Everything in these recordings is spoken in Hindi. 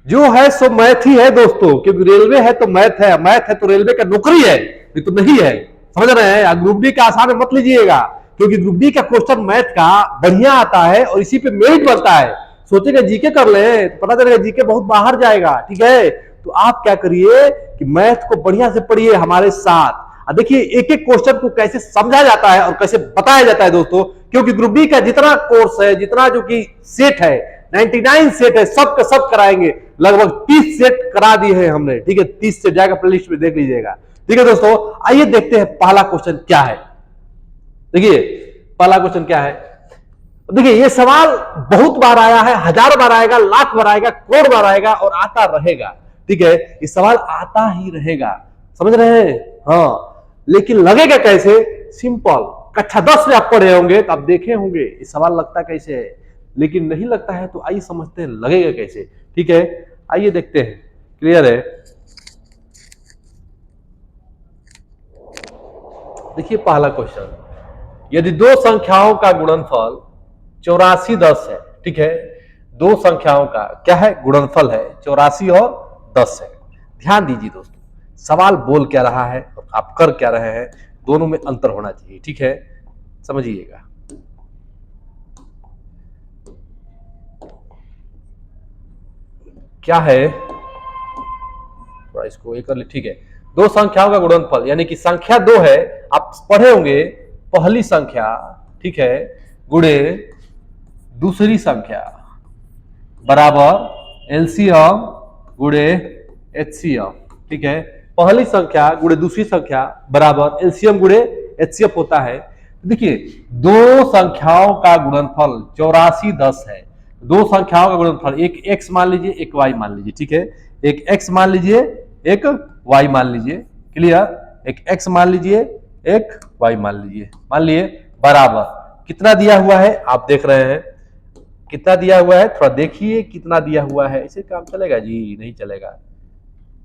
जो है सो मैथ ही है दोस्तों, क्योंकि रेलवे है तो मैथ है तो रेलवे का नौकरी है, ये तो नहीं है। समझ रहे हैं? ग्रुप डी का आसान मत लीजिएगा, क्योंकि ग्रुप डी का क्वेश्चन मैथ का बढ़िया आता है और इसी पे मेरिट बनता है। सोचेगा जीके कर ले तो पता चलेगा जीके बहुत बाहर जाएगा, ठीक है। तो आप क्या करिए कि मैथ को बढ़िया से पढ़िए हमारे साथ। देखिए एक एक क्वेश्चन को कैसे समझा जाता है और कैसे बताया जाता है दोस्तों, क्योंकि ग्रुप डी का जितना कोर्स है, जितना जो कि सेट है, 99 सेट है, सब का सब कराएंगे। लगभग 30 सेट करा दिए हैं हमने, ठीक है। 30 सेट जाएगा, प्लेलिस्ट में देख लीजिएगा, ठीक है दोस्तों। आइए देखते हैं पहला क्वेश्चन क्या है। देखिए पहला क्वेश्चन क्या है। देखिए ये सवाल बहुत बार आया है, हजार बार आएगा, लाख बार आएगा, करोड़ बार आएगा और आता रहेगा, ठीक है। ये सवाल आता ही रहेगा, समझ रहे हैं? हाँ, लेकिन लगेगा कैसे? सिंपल। कक्षा 10 में आप पढ़े होंगे तो आप देखे होंगे ये सवाल लगता कैसे है, लेकिन नहीं लगता है तो आइए समझते हैं लगेगा कैसे, ठीक है। आइए देखते हैं, क्लियर है। देखिए पहला क्वेश्चन, यदि दो संख्याओं का गुणनफल 84 10 है, ठीक है। दो संख्याओं का क्या है? गुणनफल है, 84 और 10 है। ध्यान दीजिए दोस्तों, सवाल बोल क्या रहा है और आप कर क्या रहे हैं, दोनों में अंतर होना चाहिए, ठीक है। समझिएगा। क्या है, थोड़ा इसको एक कर ले, ठीक है। दो संख्याओं का गुणनफल, यानी कि संख्या दो है, आप पढ़े होंगे पहली संख्या, ठीक है, गुणे दूसरी संख्या बराबर एलसीएम गुणे एचसीएफ, ठीक है। पहली संख्या गुणे दूसरी संख्या बराबर एलसीएम गुणे एचसीएफ होता है। देखिए दो संख्याओं का गुणनफल 84 10 है। दो संख्याओं का गुणनफल, एक एक्स मान लीजिए, एक वाई मान लीजिए, ठीक है। एक एक्स मान लीजिए, एक वाई मान लीजिए, क्लियर। एक एक्स मान लीजिए, एक वाई मान लीजिए, मान लिए, बराबर कितना दिया हुआ है आप देख रहे हैं। कितना दिया हुआ है थोड़ा देखिए, कितना दिया हुआ है, इसे काम चलेगा जी? नहीं चलेगा,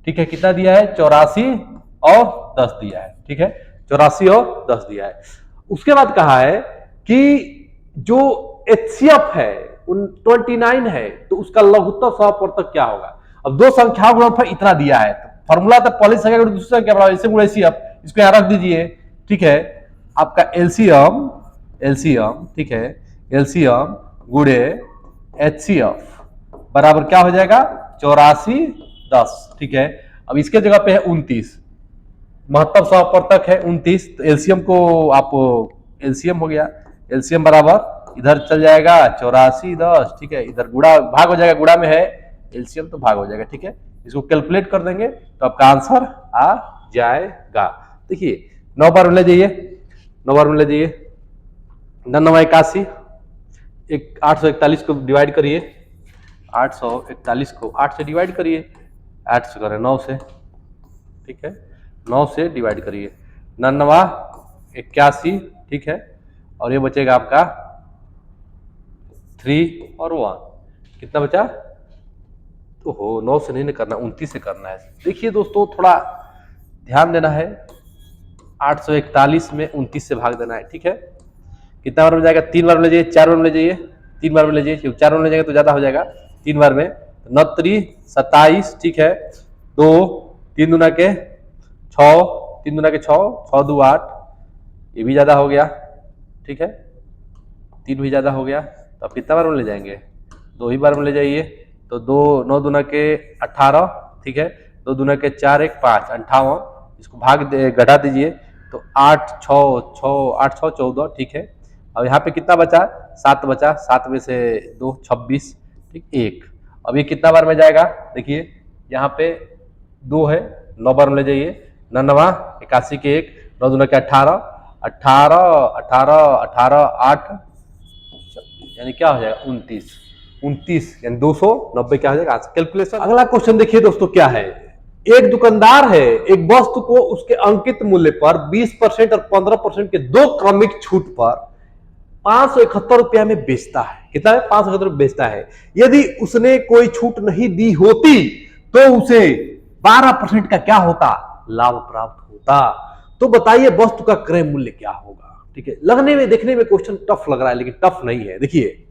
ठीक है। कितना दिया है? 84 और 10 दिया है, ठीक है। 84 और 10 दिया है। उसके बाद कहा है कि जो एचसीएफ है 29 है, तो उसका लघुत्तम सहवर्तक क्या होगा। अब दो संख्याओं गुणनफल इतना दिया है, तो फॉर्मूला तो पहली संख्या गुणे दूसरी संख्या बराबर इससे गुणे एचसीएफ, इसको यहां रख दीजिए, ठीक है। आपका एलसीएम, ठीक है, एलसीएम गुणे एचसीएफ बराबर क्या हो जाएगा? 84 10, ठीक है। अब इसके जगह पे है 29, महत्तम सहवर्तक है 29, तो एलसीएम को आप, एलसीएम हो गया, एलसीएम बराबर इधर चल जाएगा 84 10, ठीक है। इधर गुणा भाग हो जाएगा, गुणा में है एलसीएम तो भाग हो जाएगा, ठीक है। इसको कैलकुलेट कर देंगे तो आपका आंसर आ जाएगा। देखिए 9 बार में ले जाइए, 9 बार में ले जाइए, 9 81, 841 को डिवाइड करिए, 841 को 8 से डिवाइड करिए, 8 से करें 9 से, ठीक है, 9 से डिवाइड करिए, 9 81, ठीक है। और ये बचेगा आपका 3 और 1, कितना बचा? तो हो 9 से नहीं करना, 29 से करना है। देखिए दोस्तों थोड़ा ध्यान देना है, 841 में 29 से भाग देना है, ठीक है। कितना बार में जाएगा? 3 बार में ले जाइए, 4 बार में ले जाइए, 3 बार में ले जाइए, क्योंकि 4 बार में ले जाएंगे तो ज्यादा हो जाएगा। 3 बार में 9 3 27, ठीक है। 2 3 दूना के 6, 3 दूना के 6, 6 2 8, ये भी ज्यादा हो गया, ठीक है। 3 भी ज्यादा हो गया, तो आप कितना बार में ले जाएंगे? 2 ही बार में ले जाइए, तो 2 9 दूना के 18, ठीक है। 2 दूना के 4 1 5 58, इसको भाग घटा दीजिए तो 8 6 6 8 6 14, ठीक है। अब यहाँ पे कितना बचा? 7 बचा, 7 में से 2 26, ठीक, 1। अब ये कितना बार में जाएगा? देखिए यहाँ पे 2 है, 9 बार में ले जाइए, 9 81 के 1, 9 दूना के 18 18 18 18 8, यानी क्या हो जाएगा? 29 29, यानी 290 क्या हो जाएगा? कैलकुलेशन। अगला क्वेश्चन देखिए दोस्तों क्या है। एक दुकानदार है, एक वस्तु को उसके अंकित मूल्य पर 20% और 15% के दो क्रमिक छूट पर 571 रुपया में बेचता है। कितना है? 571 रुपये बेचता है। यदि उसने कोई छूट नहीं दी होती तो उसे 12% का क्या होता? लाभ प्राप्त होता। तो बताइए वस्तु का क्रय मूल्य क्या होगा? ठीक है, लगने में देखने में क्वेश्चन टफ लग रहा है, लेकिन टफ नहीं है। देखिए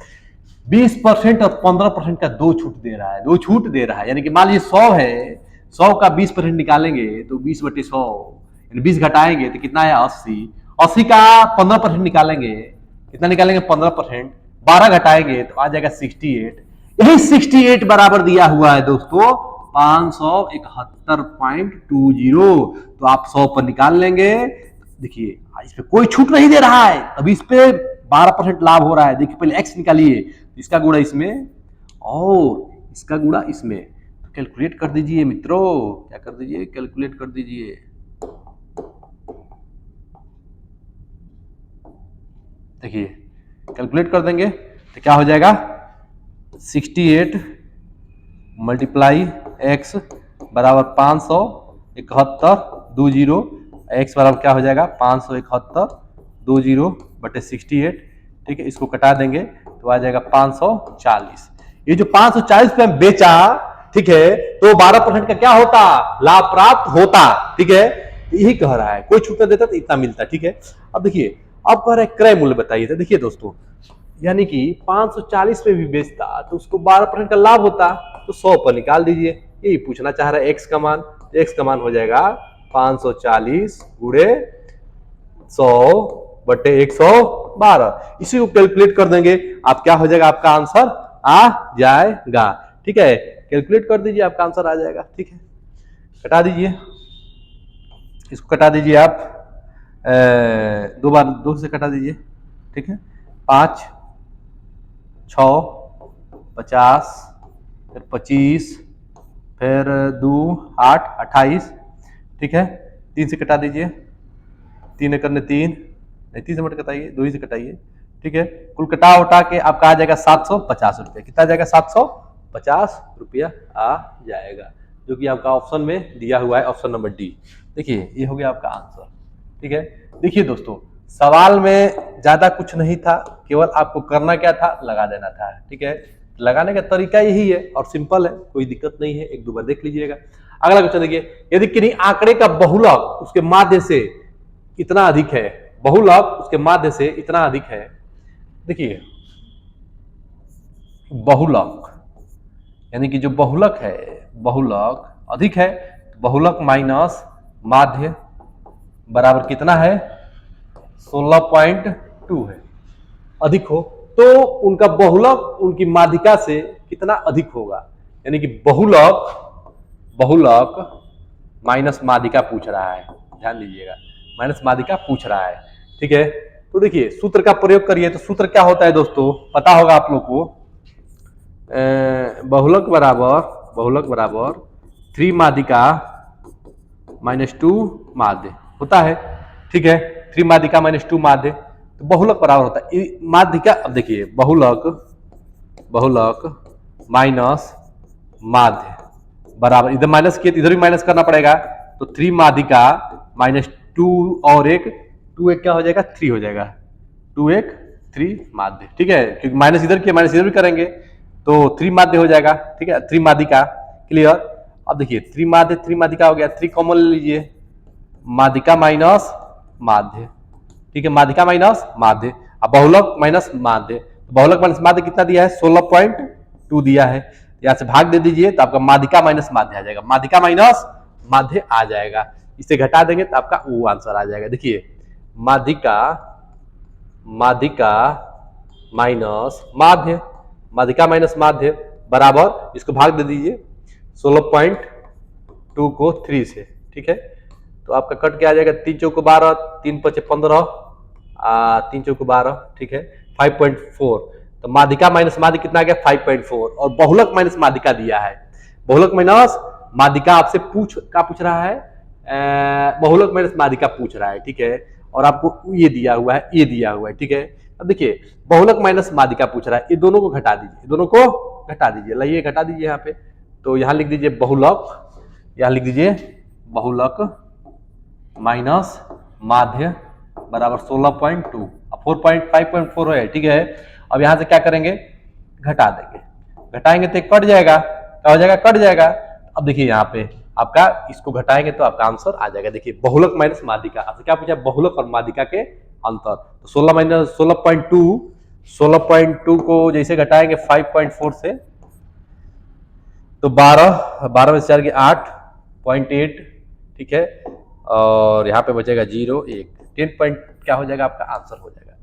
20% और 15% का दो छूट दे रहा है, दो छूट दे रहा है। यानी कि मान लीजिए 100 है, 100 का 20% निकालेंगे तो 20/100, यानी 20 घटाएंगे तो कितना है 80। 80 का 15% निकालेंगे, कितना निकालेंगे 15%, 12 घटाएंगे तो आ जाएगा 68। यही 68 बराबर दिया हुआ है दोस्तों 571.20। तो आप 100 पर निकाल लेंगे, देखिए इस पे कोई छूट नहीं दे रहा है, अभी इस पे 12% लाभ हो रहा है। देखिए पहले एक्स निकालिए, इसका गुणा इसमें और इसका गुणा इसमें, तो कैलकुलेट कर दीजिए मित्रों, क्या कर दीजिए, कैलकुलेट कर दीजिए। देखिए कैलकुलेट कर देंगे तो क्या हो जाएगा, 68 मल्टीप्लाई एक्स बराबर 571.20, एक्स बराबर क्या हो जाएगा 571.20 बटे 68। ठीक है, इसको कटा देंगे तो आ जाएगा 540। ये जो 540 पे हम बेचा, ठीक है, तो 12% का क्या होता, लाभ प्राप्त होता। ठीक है, यही कह रहा है, कोई छूट देता तो इतना मिलता। ठीक है, अब देखिए, अब कह रहा है क्रय मूल्य बताइए। तो देखिए दोस्तों, यानी कि 540 में भी बेचता तो उसको 12% का लाभ होता, तो 100 पर निकाल दीजिए। यही पूछना चाह रहा है एक्स का मान। एक्स का मान हो जाएगा 540 गुणे 100 बटे 112। इसी को कैलकुलेट कर देंगे, आप क्या हो जाएगा, आपका आंसर आ जाएगा। ठीक है, कैलकुलेट कर दीजिए, आपका आंसर आ जाएगा। ठीक है, कटा दीजिए, इसको कटा दीजिए आप, दो बार दो से कटा दीजिए। ठीक है, 5 6 50, फिर 25, फिर 2 8 28। ठीक है, 3 से कटा दीजिए, 3 करने 3 नहीं, 3 से मत कटाइए, 2 ही से कटाइए। ठीक है, कुल कटा उठा के आपका आ जाएगा 750 रुपया। कितना आ जाएगा, 750 रुपया आ जाएगा, जो कि आपका ऑप्शन में दिया हुआ है, ऑप्शन नंबर डी। देखिए ये हो गया आपका आंसर। ठीक है, देखिए दोस्तों, सवाल में ज्यादा कुछ नहीं था, केवल आपको करना क्या था, लगा देना था। ठीक है, लगाने का तरीका यही है और सिंपल है, कोई दिक्कत नहीं है, एक दो बार देख लीजिएगा। अगला क्वेश्चन देखिए, यदि किन्हीं आंकड़े का बहुलक उसके माध्य से इतना अधिक है, बहुलक उसके माध्य से इतना अधिक है। देखिए बहुलक यानी कि जो बहुलक है, बहुलक अधिक है, बहुलक माइनस माध्य बराबर कितना है, 16.2 है। अधिक हो तो उनका बहुलक उनकी माध्यिका से कितना अधिक होगा, यानी कि बहुलक, बहुलक माइनस माध्यिका पूछ रहा है, ध्यान दीजिएगा, माइनस माध्यिका पूछ रहा है। ठीक है, तो देखिए सूत्र का प्रयोग करिए। तो सूत्र क्या होता है दोस्तों, पता होगा आप लोग को, बहुलक बराबर, बहुलक बराबर 3 माध्यिका माइनस 2 माध्य होता है। ठीक है, 3 माध्यिका माइनस 2 माध्य, तो बहुलक बराबर होता है माध्यिका। अब देखिए बहुलक, बहुलक माइनस माध्य बराबर, इधर माइनस किए तो इधर भी माइनस करना पड़ेगा, तो 3 माध्यिका माइनस 2 और एक 2 एक क्या हो जाएगा, 3 हो जाएगा, 2 एक 3 माध्य। ठीक है, क्योंकि माइनस इधर किया माइनस इधर भी करेंगे तो 3 माध्य हो जाएगा। ठीक है, 3 माध्यिका, क्लियर। अब देखिए 3 माध्य 3 माध्यिका हो गया, 3 कॉमन ले लीजिए, माध्यिका माइनस माध्य। ठीक है, माध्यिका माइनस माध्य, अब बहुलक माइनस माध्य, बहुलक माइनस माध्य कितना दिया है, 16.2 दिया है, यहां से भाग दे दीजिए तो आपका माध्यिका माइनस माध्य आ जाएगा, माध्यिका माइनस माध्य आ जाएगा। इसे घटा देंगे तो आपका वो आंसर आ जाएगा। देखिए माध्यिका, माध्यिका माइनस माध्य, माध्यिका माइनस माध्य बराबर, इसको भाग दे दीजिए 16.2 को 3 से। ठीक है, तो आपका कट के आ जाएगा, 3 चौक 12, 3 पचे 15, 3 चौक 12। ठीक है, 5.4, तो माध्यिका माइनस माध्य कितना आ गया 5.4, और बहुलक माइनस माध्यिका दिया है, बहुलक माइनस माध्यिका आपसे पूछ रहा है, बहुलक माइनस माध्यिका पूछ रहा है। ठीक है, और आपको ये दिया हुआ है, ये दिया हुआ है। ठीक है, अब देखिए बहुलक माइनस माध्यिका पूछ रहा है, ये दोनों को घटा दीजिए, दोनों को घटा दीजिए, लाइए घटा दीजिए यहाँ पे, तो यहाँ लिख दीजिए बहुलक, यहाँ लिख दीजिए बहुलक माइनस माध्य बराबर 16.2, 5.4 है। ठीक है, अब यहां से क्या करेंगे, घटा देंगे, घटाएंगे तो कट जाएगा, क्या हो जाएगा, कट जाएगा। अब देखिए यहाँ पे आपका इसको घटाएंगे तो आपका आंसर आ जाएगा। देखिए बहुलक माइनस माध्यिका, आपसे क्या पूछा, बहुलक और माध्यिका के अंतर, तो 16 माइनस 16.2 16.2 को जैसे घटाएंगे 5.4 से तो 12 में से 4 की 8.8, ठीक है, और यहाँ पे बचेगा 0 1 10 पॉइंट क्या हो जाएगा आपका आंसर हो जाएगा।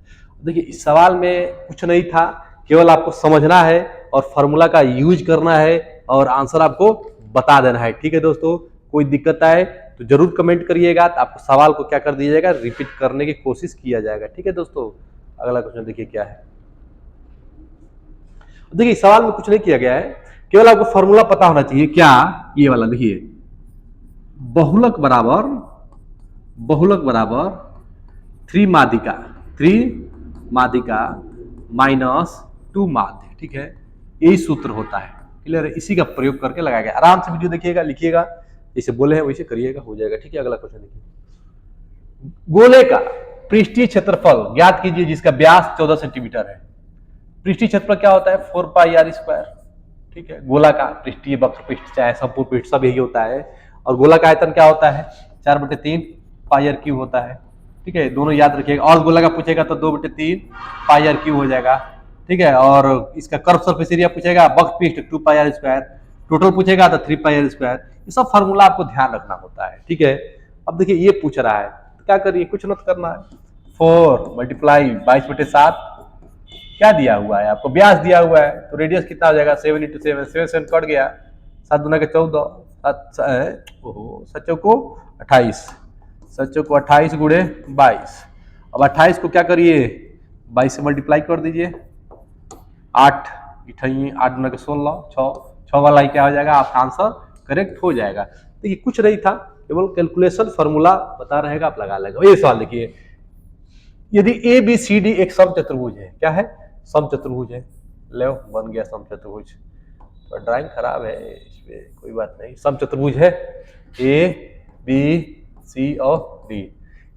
देखिए इस सवाल में कुछ नहीं था, केवल आपको समझना है और फॉर्मूला का यूज करना है और आंसर आपको बता देना है। ठीक है दोस्तों, कोई दिक्कत आए तो जरूर कमेंट करिएगा, तो आपको सवाल को क्या कर दिया जाएगा, रिपीट करने की कोशिश किया जाएगा। ठीक है दोस्तों, अगला क्वेश्चन देखिए क्या है। देखिए सवाल में कुछ नहीं किया गया है, केवल आपको फॉर्मूला पता होना चाहिए। क्या, ये वाला देखिए, बहुलक बराबर 3 माध्यिका माइनस 2 माध्य, ठीक है, यही सूत्र होता है। क्लियर है, इसी का प्रयोग करके लगाया गया। आराम से वीडियो देखिएगा, लिखिएगा, जैसे बोले हैं वैसे करिएगा, हो जाएगा। ठीक है, अगला क्वेश्चन देखिए। गोले का पृष्ठीय क्षेत्रफल ज्ञात कीजिए जिसका व्यास 14 सेंटीमीटर है। पृष्ठीय क्षेत्रफल क्या होता है, 4πr²। ठीक है, गोला का पृष्ठीय वक्र पृष्ठ चाहे संपूर्ण पृष्ठ सब यही होता है। और गोला का आयतन क्या होता है, 4/3 πr³ होता है। ठीक है, दोनों याद रखिएगा। और गोला का पूछेगा तो 2/3 πr³ हो जाएगा। ठीक है, और इसका कर्व सरफेस एरिया पूछेगा, वक्र पृष्ठ 2πr², टोटल पूछेगा तो 3πr²। ये सब फार्मूला आपको ध्यान रखना होता है। ठीक है, अब देखिए ये पूछ रहा है तो क्या करिए, कुछ मत करना है। 4 × 22/7 क्या दिया हुआ है आपको, व्यास दिया हुआ है, तो रेडियस कितना हो जाएगा, 7 × 7 7 कट गया, 7 दूना के 14, 7 चौको 28, 7 चौको 28 गुणे 22। अब 28 को क्या करिए, 22 से मल्टीप्लाई कर दीजिए, 8 दूना के 16, 6 वाला ही क्या हो जाएगा, आपका आंसर करेक्ट हो जाएगा। तो ये कुछ नहीं था, केवल कैलकुलेशन फॉर्मूला बता रहेगा, आप लगा लेगा। ये सवाल देखिए, यदि ABCD एक समचतुर्भुज है, क्या है, समचतुर्भुज है, लो बन गया समचतुर्भुज। तो ड्राइंग खराब है, इसमें कोई बात नहीं, समचतुर्भुज है ABC और D।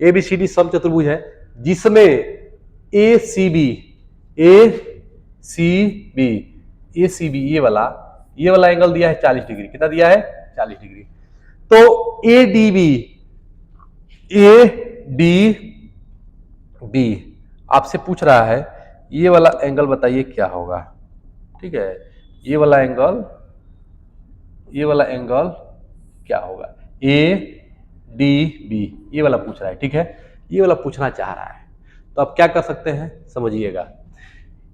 ABCD समचतुर्भुज है जिसमें ACB ये वाला एंगल दिया है 40 डिग्री। कितना दिया है, 40 डिग्री। तो ADB आपसे पूछ रहा है, ये वाला एंगल बताइए क्या होगा। ठीक है, ये वाला एंगल क्या होगा, ADB ये वाला पूछ रहा है। ठीक है, ये वाला पूछना चाह रहा है, तो आप क्या कर सकते हैं, समझिएगा।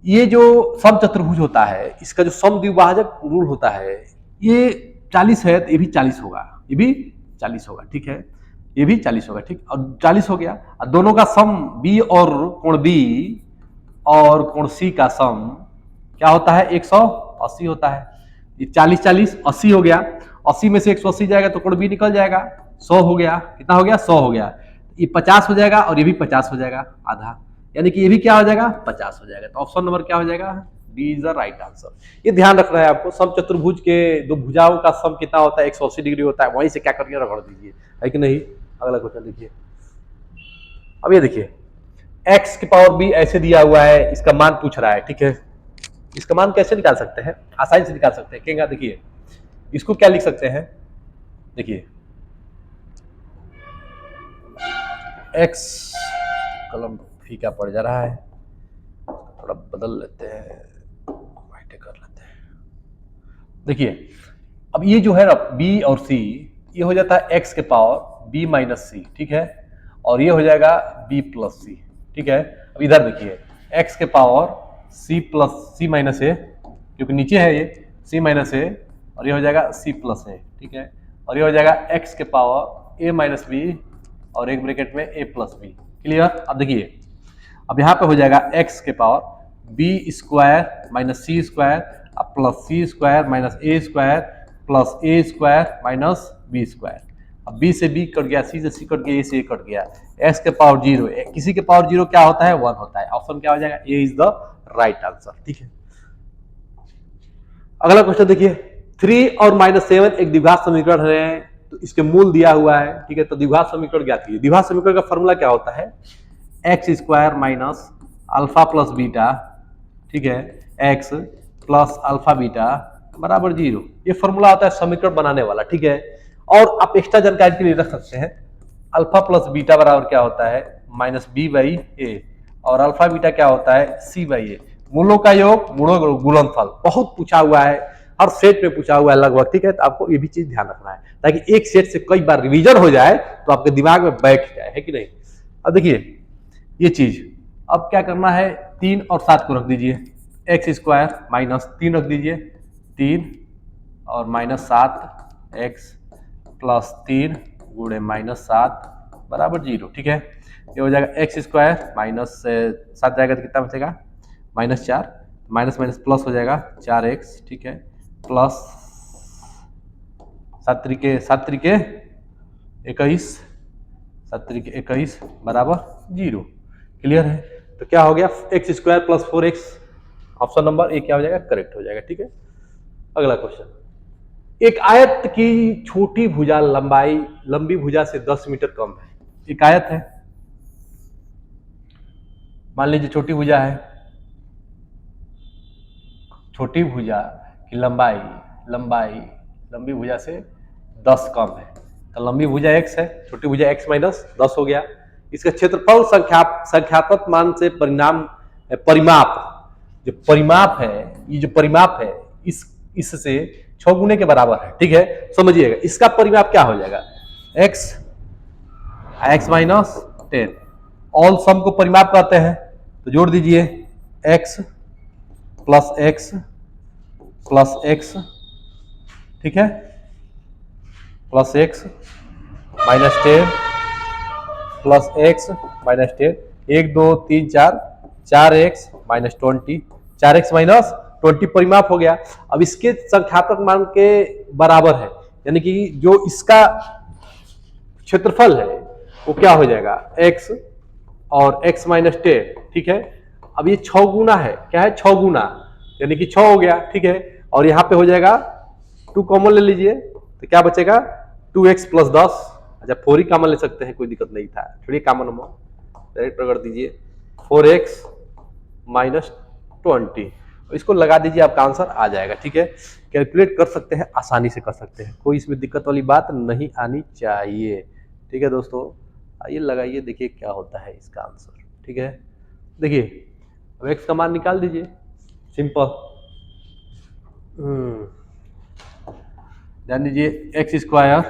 ये जो समचतुर्भुज होता है, इसका जो समद्विभाजक रूल होता है, ये 40 है तो ये भी 40 होगा, ये भी 40 होगा। ठीक है, ये भी 40 होगा। ठीक, और 40 हो गया, और दोनों का सम B और कोण B और कोण C का सम क्या होता है, 180 होता है। ये 40 40 80 हो गया, 80 में से 180 जाएगा तो कोण B निकल जाएगा, 100 हो गया। कितना हो गया, 100 हो गया। ये 50 हो जाएगा और ये भी 50 हो जाएगा, आधा, यानी कि ये भी क्या हो जाएगा, 50 हो जाएगा। तो ऑप्शन नंबर क्या हो जाएगा, D is the right answer. ये ध्यान रखना है आपको, समचतुर्भुज के दो भुजाओं का सम कितना होता है, 180 डिग्री होता है। वहीं से क्या करके रगड़ दीजिए, है कि नहीं। अगला क्वेश्चन देखिए। अब ये देखिए, x की पावर b ऐसे दिया हुआ है, इसका मान पूछ रहा है। ठीक है, इसका मान कैसे निकाल सकते हैं, आसानी से निकाल सकते हैं। क्या देखिए, इसको क्या लिख सकते हैं, देखिए x, कलम फीका पड़ जा रहा है, थोड़ा बदल लेते हैं, वाइट कर लेते हैं। देखिए अब ये जो है ना b और c, ये हो जाता है x के पावर b माइनस c। ठीक है, और ये हो जाएगा b प्लस c। ठीक है, अब इधर देखिए, x के पावर c माइनस a, क्योंकि नीचे है ये c माइनस a, और ये हो जाएगा c प्लस a। ठीक है, और ये हो जाएगा x के पावर a माइनस b और एक ब्रैकेट में a प्लस b। क्लियर। अब देखिए, अब यहाँ पे हो जाएगा x के power b² minus c² plus c² minus a² plus a² minus b²। अब b से b कट गया, c से c कट गया, a से a कट गया, x के पावर 0, किसी के पावर 0 क्या होता है, 1 होता है। ऑप्शन क्या हो जाएगा, a is the right answer. ठीक है, अगला क्वेश्चन देखिए, 3 और -7 एक द्विघात समीकरण है, तो इसके मूल दिया हुआ है। ठीक है, तो द्विघात समीकरण ज्ञात कीजिए। द्विघात समीकरण का फॉर्मूला क्या होता है, x² minus alpha plus beta, ठीक है, x प्लस अल्फा बीटा बराबर 0। ये फॉर्मूला होता है समीकरण बनाने वाला। ठीक है, और आप एक्स्ट्रा जानकारी के लिए रख सकते हैं, अल्फा प्लस बीटा बराबर क्या होता है, -b/a, और अल्फा बीटा क्या होता है, C/A। मूलों का योग, मूलों का गुणनफल, बहुत पूछा हुआ है, हर सेट में पूछा हुआ है लगभग, ठीक है। तो आपको ये भी चीज ध्यान रखना है ताकि एक सेट से कई बार रिवीजन हो जाए तो आपके दिमाग में बैठ जाए, है कि नहीं। अब देखिए ये चीज, अब क्या करना है, 3 और 7 को रख दीजिए, x² माइनस 3 रख दीजिए, 3 और -7 x प्लस 3 गुणे -7 बराबर 0, ठीक है। ये हो जाएगा x² माइनस 7 जाएगा तो कितना बचेगा, -4, माइनस माइनस प्लस हो जाएगा 4x, ठीक है, प्लस 7 त्रिके 21, 7 त्रिके 21 बराबर 0। क्लियर है। तो क्या हो गया, x² plus 4x, option number A क्या हो जाएगा, करेक्ट हो जाएगा, ठीक है। अगला क्वेश्चन, एक आयत की छोटी भुजा लंबाई लंबी भुजा से 10 मीटर कम है। एक आयत है, मान लीजिए छोटी भुजा है, छोटी भुजा की लंबाई लंबी भुजा से 10 कम है। तो लंबी भुजा x है, छोटी भुजा x माइनस 10 हो गया। इसका क्षेत्रफल संख्यात्मक मान से परिमाप जो परिमाप है इससे 6 गुने के बराबर है, ठीक है। समझिएगा इसका परिमाप क्या हो जाएगा, x माइनस 10, ऑल सम को परिमाप कहते हैं। तो जोड़ दीजिए x प्लस x, ठीक है, plus x minus 10 plus x minus 10, 1 2 3 4, 4x minus 20, 4x minus 20 परिमाप हो गया। अब इसके संख्यात्मक मान के बराबर है, यानी कि जो इसका क्षेत्रफल है वो क्या हो जाएगा, x और x माइनस 10, ठीक है। अब ये 6 गुना है, क्या है, 6 गुना, यानी कि 6 हो गया, ठीक है। और यहाँ पे हो जाएगा 2 कॉमन ले लीजिए तो क्या बचेगा, 2x प्लस 10, अच्छा 4 ही कॉमन ले सकते हैं, कोई दिक्कत नहीं था, छोड़िए कॉमन नंबर डायरेक्ट कर दीजिए, 4x माइनस 20, इसको लगा दीजिए, आपका आंसर आ जाएगा, ठीक है। कैलकुलेट कर सकते हैं, आसानी से कर सकते हैं, कोई इसमें दिक्कत वाली बात नहीं आनी चाहिए, ठीक है दोस्तों। आइए लगाइए, देखिए क्या होता है इसका आंसर, ठीक है। देखिए अब x का मान निकाल दीजिए, सिंपल, ध्यान दीजिए, x²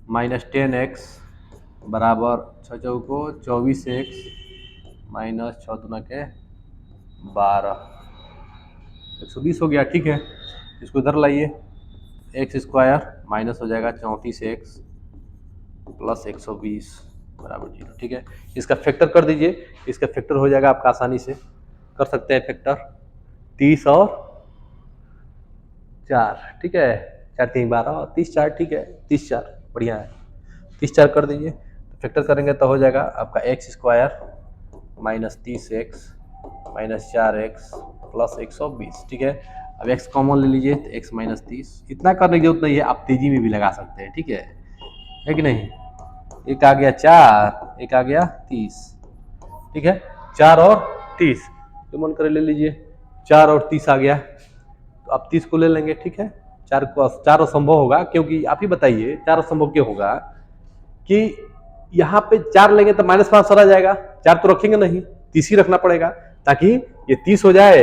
माइनस 10x बराबर 6 चौको 24x माइनस 6 दूना के 12, 120 हो गया, ठीक है। इसको इधर लाइए, x² माइनस हो जाएगा 34x प्लस 120 बराबर 0, ठीक है। इसका फैक्टर कर दीजिए, इसका फैक्टर हो जाएगा आपका, आसानी से कर सकते हैं फैक्टर, 30 और 4, ठीक है, 4 3 12 और 30 4, ठीक है, 30 4 बढ़िया है, 30 4 कर दीजिए। तो फैक्टर करेंगे तो हो जाएगा आपका x² minus 30x minus 4x plus 120, ठीक है। अब x कॉमन ले लीजिए तो x माइनस 30, इतना करने की जरूरत नहीं है, आप तेजी में भी लगा सकते हैं, ठीक है कि नहीं। एक आ गया 4, एक आ गया 30, ठीक है, 4 और 30 तो मन करे ले लीजिए, 4 और 30 आ गया, तो अब 30 को ले लेंगे, ठीक है। 4 असंभव होगा, क्योंकि आप ही बताइए 4 असंभव क्यों होगा, कि यहाँ पे 4 लेंगे तो -5 सर आ जाएगा, 4 तो रखेंगे नहीं, 30 ही रखना पड़ेगा, ताकि ये 30 हो जाए,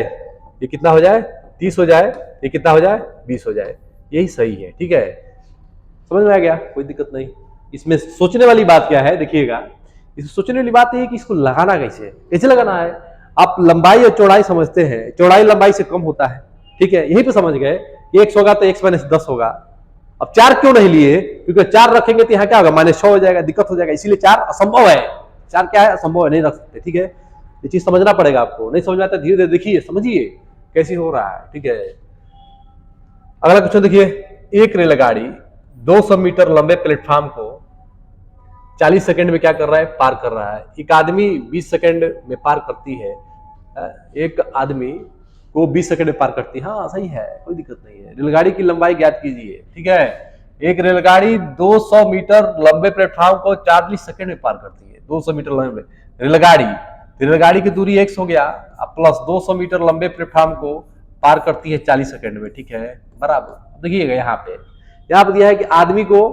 ये कितना हो जाए, 30 हो जाए, ये कितना हो जाए, 20 हो जाए, यही सही है, ठीक है। समझ में आ गया, कोई दिक्कत नहीं। इसमें सोचने वाली बात क्या है, देखिएगा, इसमें सोचने वाली बात है कि इसको लगाना कैसे लगाना है। आप लंबाई और चौड़ाई समझते हैं, चौड़ाई लंबाई से कम होता है, ठीक है, यही पे समझ गए, x होगा तो x माइनस 10 होगा। अब 4 क्यों नहीं लिए, क्योंकि 4 रखेंगे तो यहाँ क्या होगा, -6 हो जाएगा, दिक्कत हो जाएगा, इसीलिए 4 असंभव है, 4 क्या है, असंभव है, नहीं रख सकते, ठीक है। ये चीज समझना पड़ेगा आपको, नहीं समझ में आता धीरे धीरे देखिए, समझिए कैसे हो रहा है, ठीक है। अगला क्वेश्चन देखिए, एक रेलगाड़ी 200 मीटर लंबे प्लेटफॉर्म को 40 सेकंड में क्या कर रहा है, पार कर रहा है। एक आदमी 20 सेकंड में पार करती है, एक आदमी को 20 सेकंड में पार करती है, हाँ सही है, कोई दिक्कत नहीं है। रेलगाड़ी की लंबाई ज्ञात कीजिए, ठीक है। एक रेलगाड़ी 200 मीटर लंबे प्लेटफॉर्म को 40 सेकंड में पार करती है, 200 मीटर लंबे रेलगाड़ी की दूरी x हो गया, प्लस 200 मीटर लंबे प्लेटफॉर्म को पार करती है 40 सेकंड में, ठीक है, बराबर। देखिएगा यहाँ पे दिया है कि आदमी को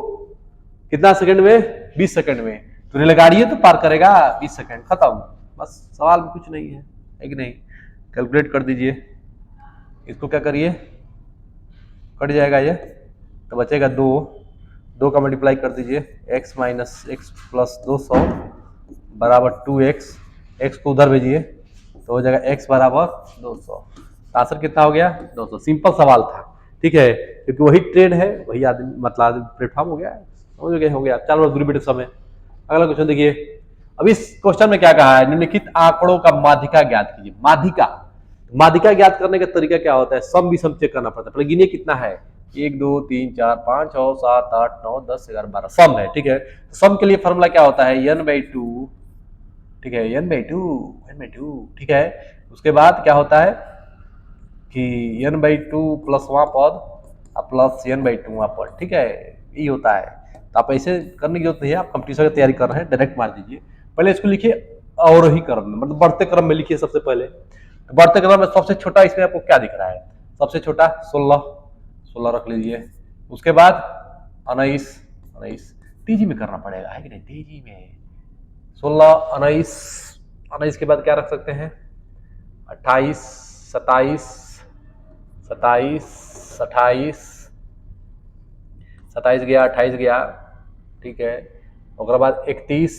कितना सेकंड में, 20 सेकंड में, तो रेलगाड़ी तो पार करेगा 20 सेकंड, खत्म, बस सवाल में कुछ नहीं है कि नहीं। कैलकुलेट कर दीजिए, इसको क्या करिए, कट जाएगा ये, तो बचेगा 2 का मल्टीप्लाई कर दीजिए, x माइनस एक्स प्लस 200 बराबर 2x, x को उधर भेजिए तो हो जाएगा x बराबर 200। आंसर कितना हो गया? 200। सिंपल सवाल था, ठीक है, क्योंकि वही ट्रेड है, वही आदमी मतलब प्लेटफॉर्म हो गया, हो गया। चलो दूरी बेटे समय। अगला क्वेश्चन देखिए, अब इस क्वेश्चन में क्या कहा है, निम्नलिखित आंकड़ों का माध्यिका ज्ञात कीजिए। माध्यिका ज्ञात करने का तरीका क्या होता है? सम विषम चेक करना पड़ता है। पहले गिनिए कितना है, 1 2 3 4 5 6 7 8 9 10 11 12 सम है, ठीक है। सम के लिए फॉर्मूला क्या होता है? n/2, ठीक है, n/2, ठीक है। उसके बाद क्या होता है कि n/2 प्लस वहां पद प्लस n/2 वहां पद, ठीक है, यही होता है। तो आप ऐसे करने की जरूरत नहीं है, आप कंपटीशन की तैयारी कर रहे हैं, डायरेक्ट मार दीजिए। पहले इसको लिखिए अवरोही क्रम में, मतलब बढ़ते क्रम में लिखिए सबसे पहले। तो बढ़ते क्रम में सबसे छोटा इसमें आपको क्या दिख रहा है? सबसे छोटा 16 रख लीजिए। उसके बाद 19 तेजी में करना पड़ेगा, है कि नहीं, तेजी में 16 19 के बाद क्या रख सकते हैं? 28 27 27 गया, 28 गया, ठीक है। उसके बाद 31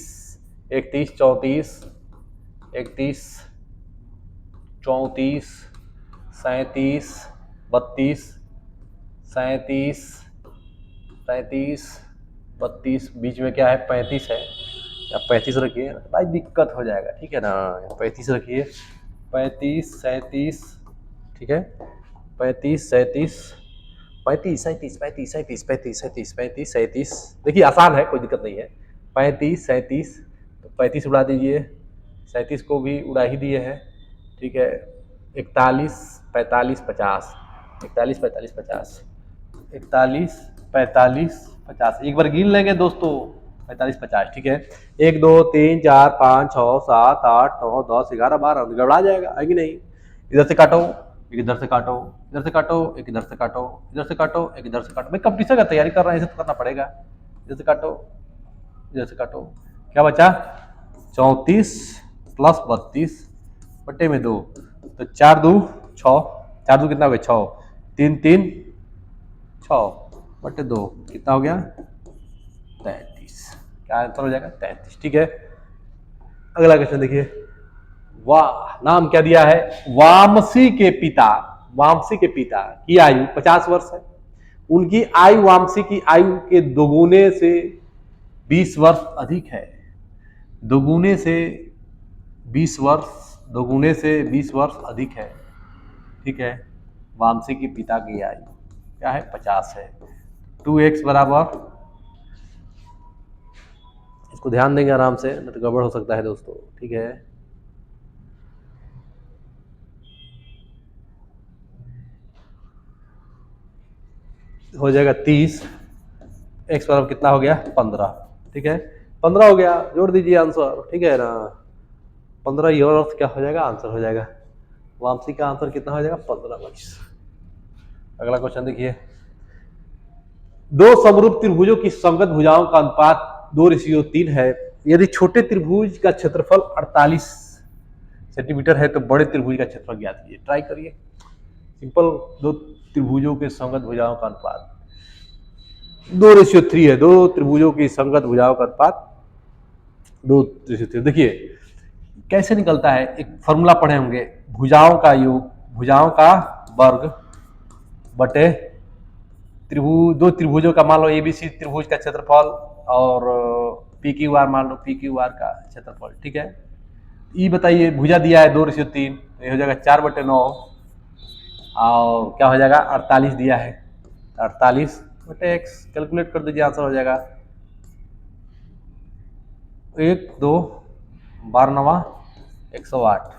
34 31 34 37 32 37 32 बीच में क्या है? 35 है, आप 35 रखिए भाई, दिक्कत हो जाएगा, ठीक है ना। 35 रखिए, 35 37, ठीक है, 35 37 35 37 35 37 35 37 35 37, देखिए आसान है, कोई दिक्कत नहीं है। 35 37, तो 35 उड़ा दीजिए, 37 को भी उड़ा ही दिए हैं, ठीक है। 41 45 50, 41 45 50, 41 45 50, एक बार गिन लेंगे दोस्तों, 45 50, ठीक है। 1 2 3 4 5 6 7 8 9 10 11 12, गड़बड़ा जाएगा, है कि नहीं। इधर से काटो, एक इधर से काटो, इधर से काटो, एक इधर से काटो, इधर से काटो, एक इधर से काटो। भाई कंपटीशन का तैयारी कर रहे हैं, इसे तो करना पड़ेगा। इधर से काटो, इधर से काटो, क्या बचा? 34 प्लस 32 बट्टे में 2, तो 4 2 6, 4 2 कितना हो गया? 6, 3 3 6 बट्टे 2 कितना हो गया? 33। क्या आंसर हो जाएगा? 33, ठीक है। अगला क्वेश्चन देखिए, वाह, नाम क्या दिया है? वामसी के पिता की आयु 50 वर्ष है। उनकी आयु वामसी की आयु के दोगुने से 20 वर्ष अधिक है। दोगुने से 20 वर्ष अधिक है, ठीक है। वामसी के पिता की आयु क्या है? 50 है। 2x बराबर, इसको ध्यान देंगे आराम से, नहीं तो गड़बड़ हो सकता है दोस्तों, ठीक है। हो जाएगा 30, x बराबर कितना हो गया? 15, ठीक है, 15 हो गया, जोड़ दीजिए आंसर, ठीक है ना। 15 योर अर्थ क्या हो जाएगा? आंसर हो जाएगा। वापसी का आंसर कितना हो जाएगा? 15 वर्ष। अगला क्वेश्चन देखिए, दो समरूप त्रिभुजों की संगत भुजाओं का अनुपात 2:3 है। यदि छोटे त्रिभुज का क्षेत्रफल 48 सेंटीमीटर है तो बड़े त्रिभुज का क्षेत्रफल ज्ञात कीजिए। ट्राई करिए, सिंपल, दो त्रिभुजों के संगत भुजाओं का अनुपात 2:3 है। दो त्रिभुजों की संगत भुजाओं का अनुपात 2:3। देखिए कैसे निकलता है, एक फॉर्मूला पढ़े होंगे, भुजाओं का योग, भुजाओं का वर्ग बटे त्रिभुज, दो त्रिभुजों का, मान लो एबीसी त्रिभुज का क्षेत्रफल और पी क्यू आर, मान लो पी क्यू आर का क्षेत्रफल, ठीक है। ये बताइए, भुजा दिया है 2:3, तो ये हो जाएगा 4/9, और क्या हो जाएगा? 48 दिया है, 48 बटे एक्स, कैलकुलेट कर दीजिए, आंसर हो जाएगा 1 2 12 9 108।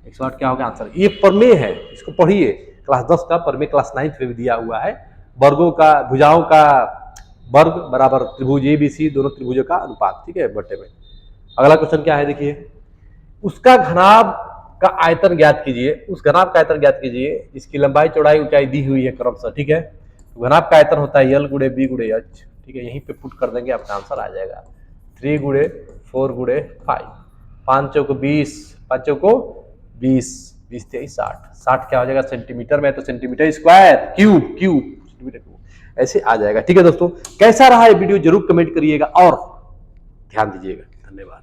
108 क्या होगा आंसर? ये प्रमेय है, इसको पढ़िए, क्लास 10 का प्रमेय, क्लास 9 में भी दिया हुआ है। वर्गों का, भुजाओं का वर्ग बराबर त्रिभुज एबीसी, दोनों त्रिभुजों का अनुपात, ठीक है, बटे में। अगला क्वेश्चन क्या है देखिए, उसका घनाभ का आयतन ज्ञात कीजिए। उस घनाभ का आयतन ज्ञात कीजिए, इसकी लंबाई चौड़ाई ऊंचाई दी हुई है क्रमशः, ठीक है। घनाभ का आयतन होता है यल गुणे बी गुणे एच, ठीक है, यहीं पे पुट कर देंगे, आपका आंसर आ जाएगा 3 गुणे 4 गुणे 5, 5 चौक 20, 5 चौक 20, 20 23 60, 60 क्या हो जाएगा सेंटीमीटर में, तो centimetre square, cube cube centimetre cube ऐसे आ जाएगा। ठीक है दोस्तों, कैसा रहा ये वीडियो जरूर कमेंट करिएगा और ध्यान दीजिएगा। धन्यवाद।